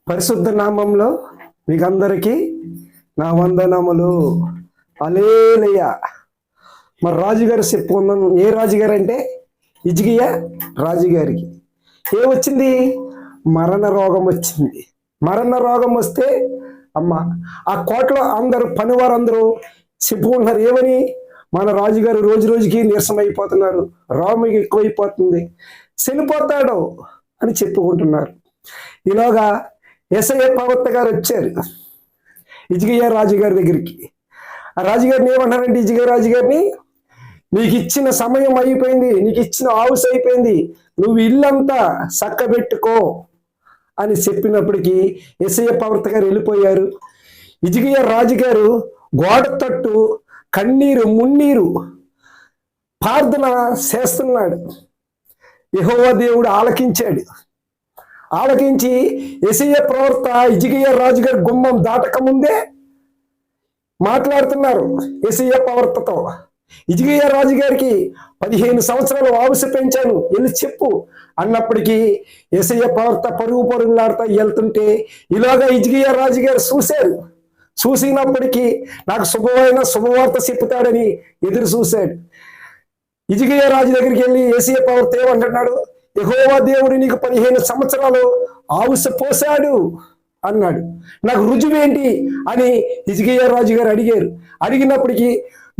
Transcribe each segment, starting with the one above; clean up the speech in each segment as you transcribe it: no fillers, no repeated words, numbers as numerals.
పరిశుద్ధ నామంలో మీకందరికీ నా వందనములు. హల్లెలూయా. మరి రాజుగారు చెప్పుకున్నాను. ఏ రాజుగారు అంటే హిజ్కియా రాజుగారికి ఏమొచ్చింది? మరణ రోగం వచ్చింది. మరణ రోగం వస్తే ఆ కోటలో అందరూ పనివారందరూ చెప్పుకుంటున్నారు ఏమని? మన రాజుగారు రోజు రోజుకి నీరసం అయిపోతున్నారు, రోగం ఎక్కువైపోతుంది, చనిపోతాడు అని చెప్పుకుంటున్నారు. ఈలోగా యేసయ్య ప్రవక్త గారు వచ్చారు హిజ్కియా రాజుగారి దగ్గరికి. ఆ రాజుగారిని ఏమన్నారంటే, హిజ్కియా రాజుగారిని, నీకు ఇచ్చిన సమయం అయిపోయింది, నీకు ఇచ్చిన ఆవుసు అయిపోయింది, నువ్వు ఇల్లంతా చక్కబెట్టుకో అని చెప్పినప్పటికీ యేసయ్య ప్రవక్త గారు వెళ్ళిపోయారు. హిజ్కియా రాజుగారు గోడ తట్టు కన్నీరు మున్నీరు ప్రార్థన చేస్తున్నాడు. యెహోవా దేవుడు ఆలకించాడు. ఆలకించి యేసయ్య ప్రవక్త హిజ్కియా రాజుగారి గుమ్మం దాటక ముందే మాట్లాడుతున్నారు యేసయ్య ప్రవక్తతో. హిజ్కియా రాజుగారికి 15 సంవత్సరాలు ఆవుసు పెంచాను, వెళ్ళి చెప్పు అన్నప్పటికీ యేసయ్య ప్రవక్త పరుగులాడుతూ వెళ్తుంటే ఇలాగా హిజ్కియా రాజుగారు చూశారు. చూసినప్పటికీ నాకు శుభవార్త చెప్తాడని ఎదురు చూశాడు. హిజ్కియా రాజు దగ్గరికి వెళ్ళి యేసయ్య ప్రవక్త ఏమంటున్నాడు? యెహోవా దేవుడు నీకు 15 సంవత్సరాలు ఆవుసు పోసాడు అన్నాడు. నాకు రుజువేంటి అని హిజ్కియా రాజు గారు అడిగారు. అడిగినప్పటికీ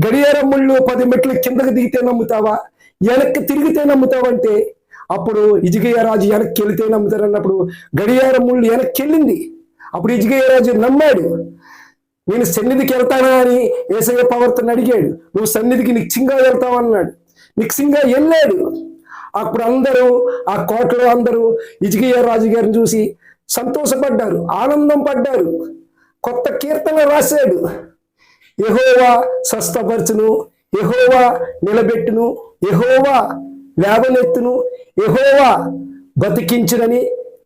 గడియారం ముళ్ళు 10 మెట్లు కిందకు దిగితే నమ్ముతావా, వెనక్కి తిరిగితే నమ్ముతావంటే అప్పుడు హిజ్కియా రాజు వెనక్కి వెళితే నమ్ముతారు అన్నప్పుడు గడియారం ముళ్ళు వెనక్కి వెళ్ళింది. అప్పుడు హిజ్కియా రాజు నమ్మాడు. నేను సన్నిధికి వెళ్తానా అని యేసయ్య ప్రవక్తను అడిగాడు. నువ్వు సన్నిధికి నిశ్చింగా వెళ్తావన్నాడు. నిశ్చింగా వెళ్ళాడు. అప్పుడు అందరూ ఆ కోటలో అందరూ హిజ్కియా రాజు గారిని చూసి సంతోషపడ్డారు, ఆనందం పడ్డారు. కొత్త కీర్తన రాశాడు. యెహోవా స్వస్థపరచును, యెహోవా నిలబెట్టును, యెహోవా లేవనెత్తును, యెహోవా బతికించునని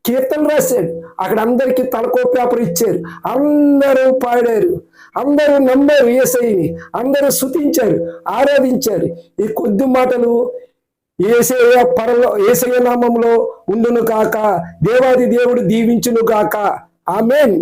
కీర్తన రాశాడు. అక్కడ అందరికీ తలకో పేపర్ ఇచ్చారు. అందరూ పాడారు, అందరూ నమ్మారు యేసయ్యని, అందరూ స్తుతించారు, ఆరాధించారు. ఈ కొద్ది మాటలు యేసయ్య నామములో ఉండును కాక, దేవాది దేవుడు దీవించును కాక. ఆమేన్.